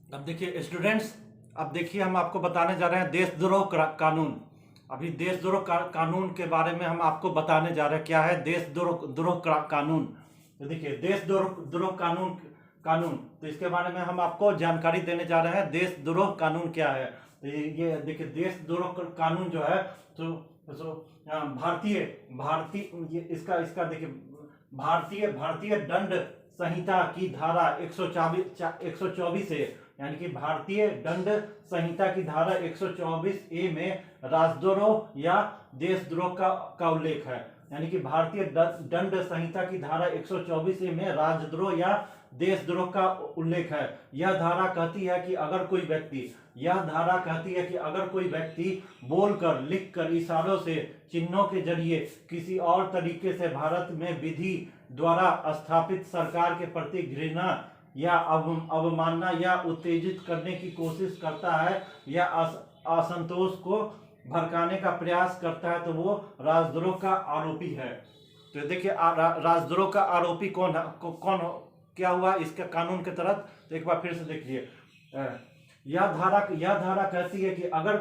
अब देखिए स्टूडेंट्स, अब देखिए हम आपको बताने जा रहे हैं देशद्रोह कानून। अभी देशद्रोह कानून के बारे में हम आपको बताने जा रहे हैं क्या है देशद्रोह द्रोह कानून। तो देखिए देशद्रोह द्रोह कानून कानून तो इसके बारे में हम आपको जानकारी देने जा रहे हैं देशद्रोह कानून क्या है। तो ये देखिए देशद्रोह कानून जो है तो भारतीय भारतीय ये इसका इसका देखिए भारतीय भारतीय दंड संहिता की धारा 124 है, यानी कि भारतीय दंड संहिता की धारा 124 ए में राजद्रोह या देशद्रोह का उल्लेख है। यानी कि भारतीय दंड संहिता की धारा 124 ए में राजद्रोह या देशद्रोह का उल्लेख है। यह धारा कहती है कि अगर कोई व्यक्ति बोलकर, लिखकर, इशारों से, चिन्हों के जरिए किसी और तरीके से भारत में विधि द्वारा स्थापित सरकार के प्रति घृणा या अवमानना या उत्तेजित करने की कोशिश करता है या असंतोष को भड़काने का प्रयास करता है तो वो राजद्रोह का आरोपी है। तो देखिए राजद्रोह का आरोपी कौन क्या हुआ इसके कानून के तहत। तो एक बार फिर से देखिए, यह धारा कहती है कि अगर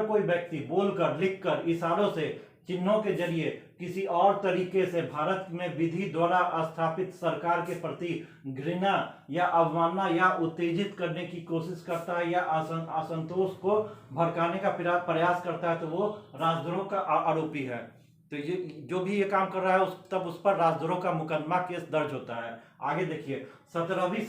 कोई व्यक्ति बोलकर, लिखकर, इशारों से, चिन्हों के जरिए किसी और तरीके से भारत में विधि द्वारा स्थापित सरकार के प्रति घृणा या अवमानना या उत्तेजित करने की कोशिश करता है या असंतोष को भड़काने का प्रयास करता है तो वो राजद्रोह का आरोपी है। तो ये जो भी ये काम कर रहा है तब उस पर राजद्रोह का मुकदमा केस दर्ज होता है। आगे देखिए 17वीं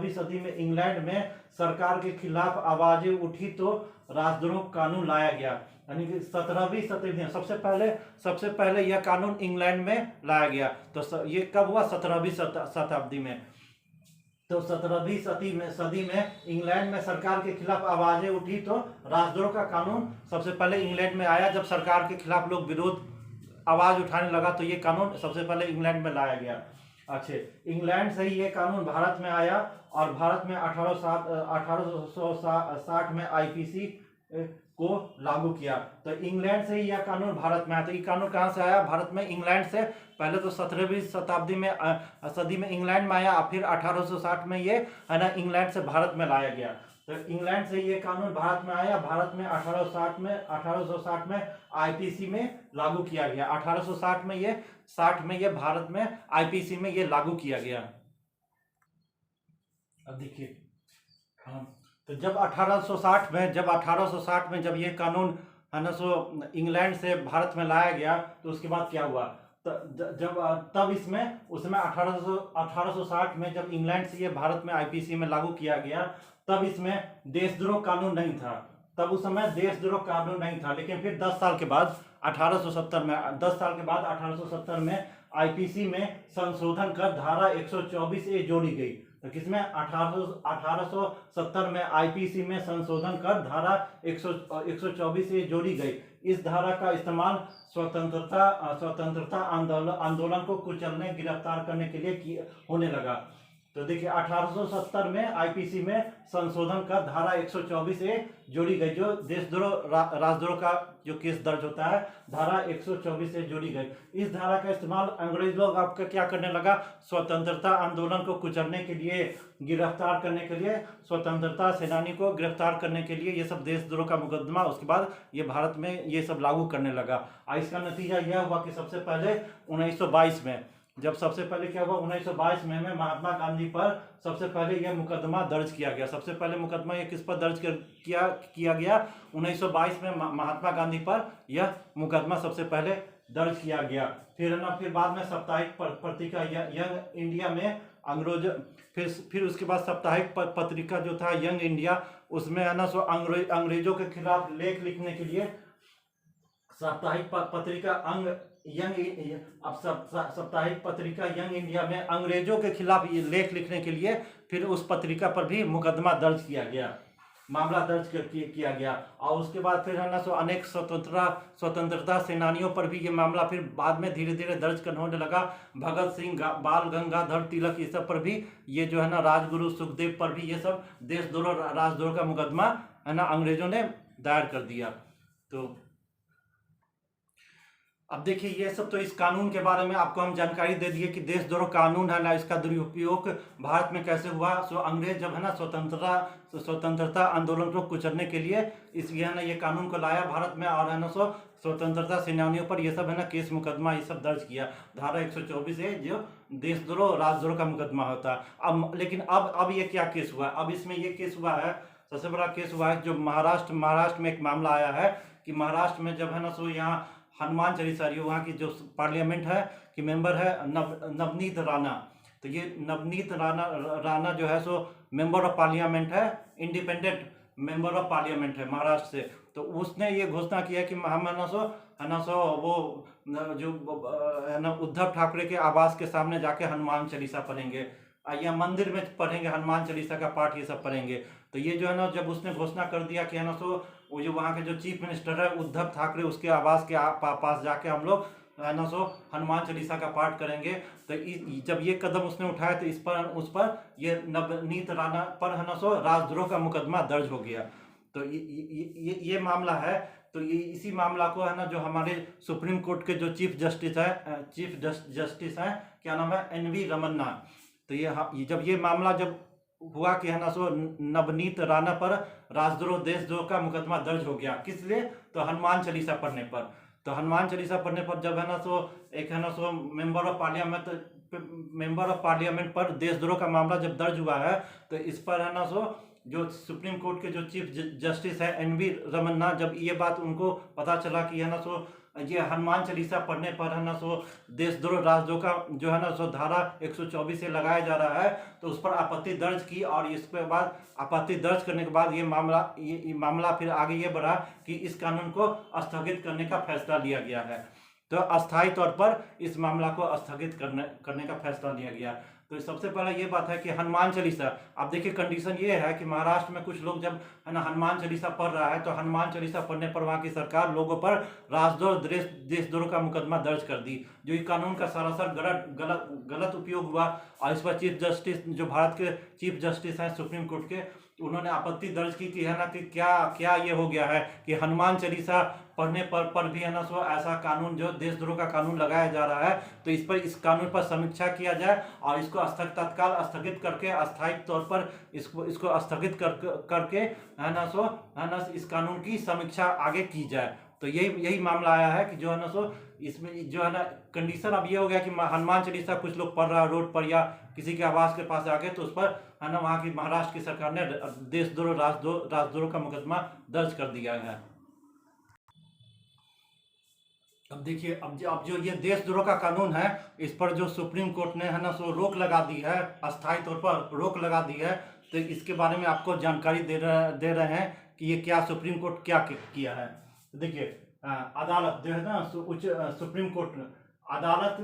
सदी में इंग्लैंड में सरकार के खिलाफ आवाजें उठी तो राजद्रोह कानून लाया गया। यानी कि 17वीं सदी में सबसे पहले यह कानून इंग्लैंड में लाया गया। तो ये कब हुआ? 17वीं शताब्दी में। तो 17वीं सदी में इंग्लैंड में सरकार के खिलाफ आवाजें उठी तो राजद्रोह का कानून सबसे पहले इंग्लैंड में आया। जब सरकार के खिलाफ लोग विरोध आवाज उठाने लगा तो ये कानून सबसे पहले इंग्लैंड में लाया गया। अच्छे, इंग्लैंड से ही ये कानून भारत में आया और भारत में 1860 में आईपीसी को लागू किया। तो इंग्लैंड से ही यह कानून भारत में आया। तो ये कानून कहाँ से आया? भारत में, इंग्लैंड से। पहले तो 17वीं शताब्दी में सदी में इंग्लैंड में आया, फिर 1860 में ये है ना इंग्लैंड से भारत में लाया गया। तो इंग्लैंड से ये कानून भारत में आया। भारत में 1860 में आईपीसी में लागू किया गया। 1860 में ये भारत में आईपीसी में ये लागू किया गया। अब देखिए, हाँ, तो जब 1860 में जब ये कानून है ना सो इंग्लैंड से भारत में लाया गया तो उसके बाद क्या हुआ? तब इसमें उसमें 1860 में जब इंग्लैंड से ये भारत में आईपीसी में लागू किया गया तब इसमें देशद्रोह कानून नहीं था। तब उस समय देशद्रोह कानून नहीं था। लेकिन फिर 10 साल के बाद 1870 में आईपीसी में संशोधन कर धारा 124 ए जोड़ी गई। तो किसमें? 1870 में आईपीसी में संशोधन कर धारा 124 ए जोड़ी गई। इस धारा का इस्तेमाल स्वतंत्रता आंदोलन को कुचलने, गिरफ्तार करने के लिए होने लगा। तो देखिए 1870 में आईपीसी में संशोधन कर धारा 124 ए जोड़ी गई, जो देशद्रोह राजद्रोह का जो केस दर्ज होता है धारा 124 ए जोड़ी गई। इस धारा का इस्तेमाल अंग्रेज लोग आपका क्या करने लगा? स्वतंत्रता आंदोलन को कुचलने के लिए, गिरफ्तार करने के लिए, स्वतंत्रता सेनानी को गिरफ्तार करने के लिए ये सब देशद्रोह का मुकदमा उसके बाद ये भारत में ये सब लागू करने लगा। इसका नतीजा यह हुआ कि सबसे पहले 1922 में सबसे पहले क्या हुआ? 1922 में महात्मा गांधी पर सबसे पहले यह मुकदमा दर्ज किया गया। सबसे पहले मुकदमा ये किस पर दर्ज किया गया? 1922 में महात्मा गांधी पर यह मुकदमा सबसे पहले दर्ज किया गया। फिर बाद में साप्ताहिक पत्रिका यंग इंडिया में फिर उसके बाद साप्ताहिक पत्रिका जो था यंग इंडिया, उसमें है ना सो अंग्रेजों के खिलाफ लेख लिखने के लिए साप्ताहिक पत्रिका साप्ताहिक पत्रिका यंग इंडिया में अंग्रेजों के खिलाफ ये लेख लिखने के लिए फिर उस पत्रिका पर भी मुकदमा दर्ज किया गया, मामला दर्ज किया गया। और उसके बाद फिर है ना सो अनेक स्वतंत्रता सेनानियों पर भी ये मामला फिर बाद में धीरे धीरे दर्ज होने लगा। भगत सिंह, बाल गंगाधर तिलक, ये सब पर भी ये जो है ना राजगुरु सुखदेव पर भी ये सब देशद्रोह राजद्रोह का मुकदमा है ना अंग्रेजों ने दायर कर दिया। तो अब देखिए, ये सब तो इस कानून के बारे में आपको हम जानकारी दे दिए कि देशद्रोह कानून है ना, इसका दुरुपयोग भारत में कैसे हुआ। सो अंग्रेज जब है ना स्वतंत्रता आंदोलन को कुचलने के लिए इस ये है ना ये कानून को लाया भारत में, और है ना स्वतंत्रता सेनानियों पर ये सब है ना केस मुकदमा ये सब दर्ज किया। धारा 124 है जो देशद्रोह राजद्रोह का मुकदमा होता है। अब लेकिन अब ये क्या केस हुआ, अब इसमें ये केस हुआ है, सबसे बड़ा केस हुआ है जो महाराष्ट्र में एक मामला आया है कि महाराष्ट्र में जब है ना यहाँ हनुमान चालीसा रही, वहाँ की जो पार्लियामेंट है कि मेंबर है नवनीत राणा। तो ये नवनीत राणा जो है सो मेंबर ऑफ पार्लियामेंट है, इंडिपेंडेंट मेंबर ऑफ पार्लियामेंट है महाराष्ट्र से। तो उसने ये घोषणा किया कि हम है ना सो वो जो है ना उद्धव ठाकरे के आवास के सामने जाके हनुमान चालीसा पढ़ेंगे या मंदिर में पढ़ेंगे, हनुमान चालीसा का पाठ ये सब पढ़ेंगे। तो ये जो है ना जब उसने घोषणा कर दिया कि है ना वो जो वहाँ के जो चीफ मिनिस्टर है उद्धव ठाकरे, उसके आवास के पास जाके हम लोग है ना हनुमान चालीसा का पाठ करेंगे। तो जब ये कदम उसने उठाया तो उस पर ये नवनीत राणा पर है ना राजद्रोह का मुकदमा दर्ज हो गया। तो ये मामला है। तो ये इसी मामला को है ना जो हमारे सुप्रीम कोर्ट के जो चीफ जस्टिस है क्या नाम है, NV रमन्ना। तो ये जब ये मामला जब हुआ कि है ना नवनीत राणा पर राजद्रोह देशद्रोह का मुकदमा दर्ज हो गया, किस लिए, तो हनुमान चालीसा पढ़ने पर। तो हनुमान चालीसा पढ़ने पर जब है ना एक है ना मेंबर ऑफ पार्लियामेंट पर देशद्रोह का मामला जब दर्ज हुआ है, तो इस पर है ना जो सुप्रीम कोर्ट के जो चीफ जस्टिस है NV रमन्ना, जब ये बात उनको पता चला कि है ना ये हनुमान चालीसा पढ़ने पर है ना देशद्रोह राजद्रोह का जो है ना धारा 124 से लगाया जा रहा है, तो उस पर आपत्ति दर्ज की। और इसके बाद आपत्ति दर्ज करने के बाद ये मामला फिर आगे ये बढ़ा कि इस कानून को स्थगित करने का फैसला लिया गया है। तो अस्थायी तौर पर इस मामला को स्थगित करने का फैसला लिया गया। तो सबसे पहला ये बात है कि हनुमान चालीसा, आप देखिए कंडीशन ये है कि महाराष्ट्र में कुछ लोग जब है ना हनुमान चालीसा पढ़ रहा है, तो हनुमान चालीसा पढ़ने पर वहाँ की सरकार लोगों पर राजद्रोह देशद्रोह का मुकदमा दर्ज कर दी। जो इस कानून का सरासर गलत उपयोग हुआ, और इस पर चीफ जस्टिस जो भारत के चीफ जस्टिस हैं सुप्रीम कोर्ट के, उन्होंने आपत्ति दर्ज की कि है ना कि क्या ये हो गया है कि हनुमान चालीसा पढ़ने पर भी है ना ऐसा कानून जो देशद्रोह का कानून लगाया जा रहा है। तो इस कानून पर समीक्षा किया जाए और इसको तत्काल स्थगित करके अस्थायी तौर पर इसको स्थगित करके है ना इस कानून की समीक्षा आगे की जाए। तो यही मामला आया है कि जो है ना इसमें जो है ना कंडीशन अब ये हो गया कि हनुमान चालीसा कुछ लोग पढ़ रहा है रोड पर या किसी के आवास के पास आके, तो उस पर है ना वहाँ की महाराष्ट्र की सरकार ने देशद्रोह राजद्रोह का मुकदमा दर्ज कर दिया है। अब देखिए, अब जो ये देशद्रोह का कानून है, इस पर जो सुप्रीम कोर्ट ने है ना रोक लगा दी है, अस्थायी तौर पर रोक लगा दी है। तो इसके बारे में आपको जानकारी दे रहे हैं कि ये क्या सुप्रीम कोर्ट क्या किया है। देखिए, अदालत जो है ना उच्च सुप्रीम कोर्ट अदालत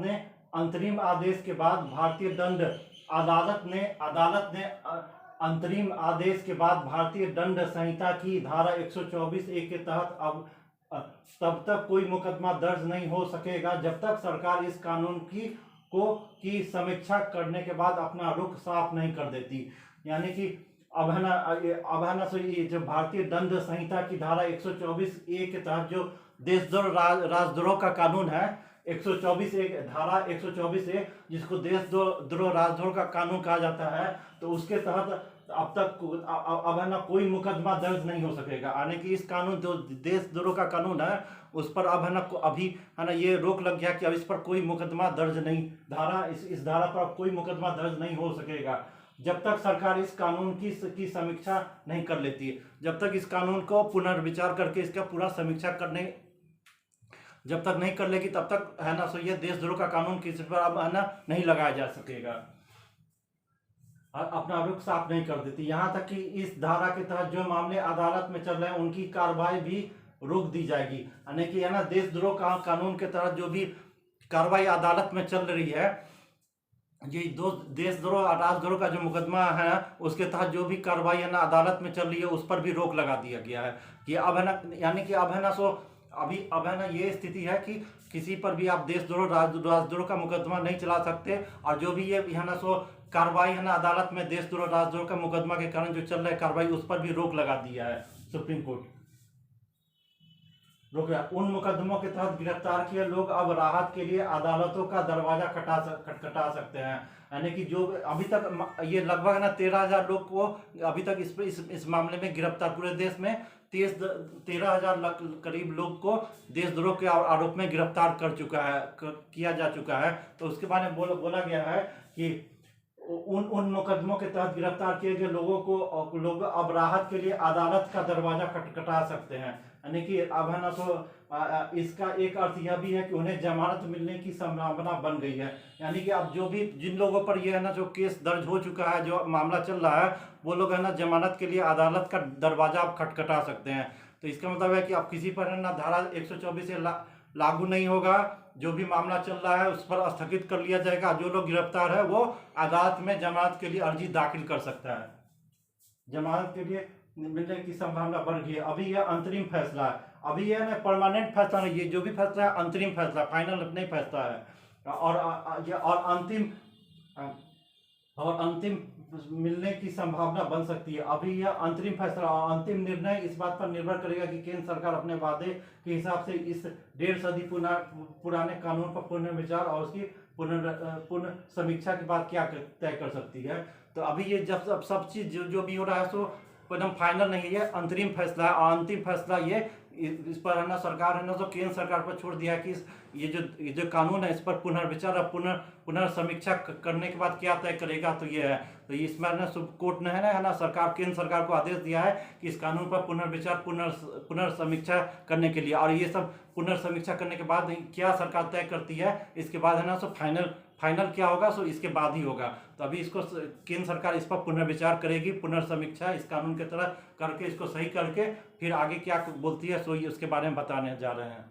ने अंतरिम आदेश के बाद भारतीय दंड अदालत ने अंतरिम आदेश के बाद भारतीय दंड संहिता की धारा 124A के तहत अब तब तक कोई मुकदमा दर्ज नहीं हो सकेगा जब तक सरकार इस कानून की समीक्षा करने के बाद अपना रुख साफ नहीं कर देती। यानी कि अब है ना ये जो भारतीय दंड संहिता की धारा 124A के तहत जो देशद्रोह राजद्रोह का कानून है, 124A धारा 124A जिसको देशद्रोह राजद्रोह का कानून कहा जाता है, तो उसके तहत अब है ना कोई मुकदमा दर्ज नहीं हो सकेगा। यानी कि इस कानून जो देशद्रोह का कानून है उस पर अब है ना अभी है ना ये रोक लग गया कि अब इस पर कोई मुकदमा दर्ज नहीं, इस धारा पर कोई मुकदमा दर्ज नहीं हो सकेगा जब तक सरकार इस कानून की समीक्षा नहीं कर लेती है। जब तक इस कानून को पुनर्विचार करके इसका पूरा समीक्षा करने जब तक नहीं कर लेगी, तब तक है ना ये देशद्रोह का कानून किसी पर अब है ना नहीं लगाया जा सकेगा, अपना रुख साफ नहीं कर देती। यहाँ तक कि इस धारा के तहत जो मामले अदालत में चल रहे हैं उनकी कार्रवाई भी रोक दी जाएगी। यानी कि है ना देशद्रोह का कानून के तहत जो भी कार्रवाई अदालत में चल रही है, ये देशद्रोह और राजद्रोह का जो मुकदमा है उसके तहत जो भी कार्रवाई है ना अदालत में चल रही है उस पर भी रोक लगा दिया गया है कि अब है ना, यानी कि अब है ना अब है ना ये स्थिति है कि किसी पर भी आप देशद्रोह राजद्रोह का मुकदमा नहीं चला सकते। और जो भी ये है ना कार्रवाई है ना अदालत में देशद्रोह राजद्रोह का मुकदमा के कारण जो चल रहा है कार्रवाई, उस पर भी रोक लगा दिया है सुप्रीम कोर्ट। रोक लिया। उन मुकदमों के तहत गिरफ्तार किए लोग अब राहत के लिए अदालतों का दरवाजा खटखटा सकते हैं। यानी कि जो अभी तक ये लगभग ना 13,000 लोग को अभी तक इस मामले में गिरफ्तार, पूरे देश में 13,000 करीब लोग को देशद्रोह के आरोप में गिरफ्तार किया जा चुका है। तो उसके बारे में बोला गया है कि उन मुकदमों के तहत गिरफ्तार किए गए लोग अब राहत के लिए अदालत का दरवाजा खटखटा सकते हैं। यानी कि अब है ना, तो इसका एक अर्थ यह भी है कि उन्हें जमानत मिलने की संभावना बन गई है। यानी कि अब जो भी जिन लोगों पर ये है ना, जो केस दर्ज हो चुका है, जो मामला चल रहा है, वो लोग है ना जमानत के लिए अदालत का दरवाजा अब खटखटा सकते हैं। तो इसका मतलब है कि अब किसी पर है ना धारा 124 से लागू नहीं होगा। जो भी मामला चल रहा है उस पर स्थगित कर लिया जाएगा। जो लोग गिरफ्तार है वो अदालत में जमानत के लिए अर्जी दाखिल कर सकता है। जमानत के लिए मिलने की संभावना बढ़ गई है। अभी यह अंतरिम फैसला है, अभी यह ना परमानेंट फैसला नहीं, ये जो भी फैसला है अंतरिम फैसला, फाइनल नहीं फैसला है। और अंतिम मिलने की संभावना बन सकती है। अभी यह अंतरिम फैसला और अंतिम निर्णय इस बात पर निर्भर करेगा कि केंद्र सरकार अपने वादे के हिसाब से इस 1.5 सदी पुराने कानून पर पुनर्विचार और उसकी पुनः समीक्षा के बाद क्या तय कर सकती है। तो अभी ये जब सब चीज जो भी हो रहा है सो एकदम फाइनल नहीं है, अंतरिम फैसला है। और अंतिम फैसला ये इस पर है ना सरकार है ना, तो केंद्र सरकार पर छोड़ दिया है कि ये जो कानून है इस पर पुनर्विचार और पुनर्समीक्षा करने के बाद क्या तय करेगा। तो ये है, तो इसमें ना कोर्ट ने है ना सरकार केंद्र सरकार को आदेश दिया है कि इस कानून पर पुनर्विचार पुनर्समीक्षा करने के लिए, और ये सब पुनर्समीक्षा करने के बाद क्या सरकार तय करती है इसके बाद है ना, सो फाइनल क्या होगा सो इसके बाद ही होगा। तो अभी इसको केंद्र सरकार इस पर पुनर्विचार करेगी, पुनर्समीक्षा इस कानून के तरह करके इसको सही करके फिर आगे क्या बोलती है सो ये उसके बारे में बताने जा रहे हैं।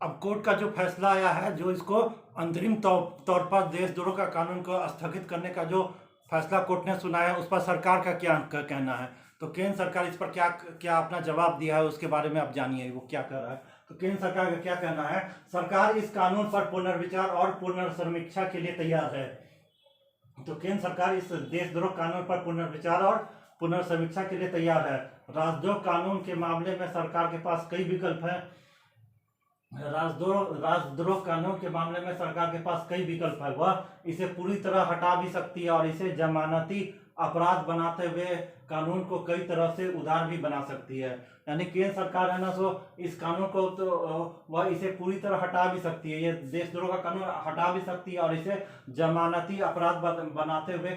अब कोर्ट का जो फैसला आया है, जो इसको अंतरिम तौर पर देशद्रोह का कानून को स्थगित करने का जो फैसला कोर्ट ने सुनाया है, उस पर सरकार का क्या कहना है। तो केंद्र सरकार इस पर क्या अपना जवाब दिया है उसके बारे में आप जानिए वो क्या कर रहा है। तो केंद्र सरकार का क्या कहना है, सरकार इस कानून पर पुनर्विचार और पुनर्समीक्षा के लिए तैयार है। तो केंद्र सरकार इस देशद्रोह कानून पर पुनर्विचार और पुनर्समीक्षा के लिए तैयार है। राजद्रोह कानून के मामले में सरकार के पास कई विकल्प हैं। राजद्रोह कानून के मामले में सरकार के पास कई विकल्प है। वह इसे पूरी तरह हटा भी सकती है और इसे जमानती अपराध बनाते हुए कानून को कई तरह से उदार भी बना सकती है। यानी केंद्र सरकार है ना, सो इस कानून को तो वह इसे पूरी तरह हटा भी सकती है, ये देशद्रोह का कानून हटा भी सकती है और इसे जमानती अपराध बनाते हुए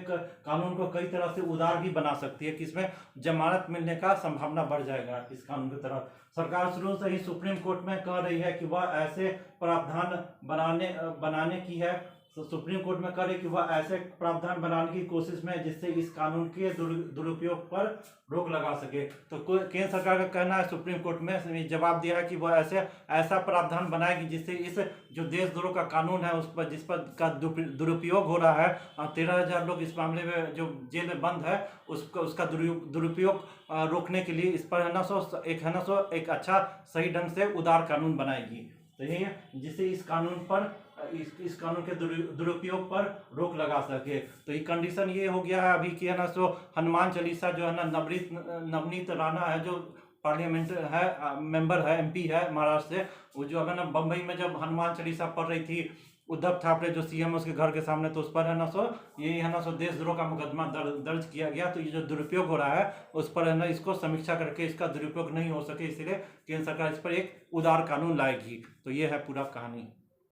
कानून को कई तरह से उदार भी बना सकती है कि इसमें जमानत मिलने का संभावना बढ़ जाएगा इस कानून की तरफ। सरकार शुरू से ही सुप्रीम कोर्ट में कह रही है कि वह ऐसे प्रावधान बनाने की है, सुप्रीम कोर्ट में करे कि वह ऐसे प्रावधान बनाने की कोशिश में जिससे इस कानून के दुरुपयोग पर रोक लगा सके। तो केंद्र सरकार का कहना है, सुप्रीम कोर्ट में जवाब दिया है कि वह ऐसा प्रावधान बनाएगी जिससे इस जो देशद्रोह का कानून है उस पर जिस पर का दुरुपयोग हो रहा है, 13,000 लोग इस मामले में जो जेल में बंद है उसका दुरुपयोग रोकने के लिए इस पर है ना एक अच्छा सही ढंग से उदार कानून बनाएगी। तो यही है जिससे इस कानून के दुरुपयोग पर रोक लगा सके। तो ये कंडीशन ये हो गया है अभी कि है ना, सो हनुमान चालीसा जो है ना, नवनीत राणा है जो पार्लियामेंट है मेंबर है, एमपी है महाराष्ट्र से, वो जो है ना बम्बई में जब हनुमान चालीसा पढ़ रही थी उद्धव ठाकरे जो सीएम उसके घर के सामने, तो उस पर है ना सो देशद्रोह का मुकदमा दर्ज किया गया। तो ये जो दुरुपयोग हो रहा है उस पर है ना, इसको समीक्षा करके इसका दुरुपयोग नहीं हो सके, इसलिए केंद्र सरकार इस पर एक उदार कानून लाएगी। तो ये है पूरा कहानी।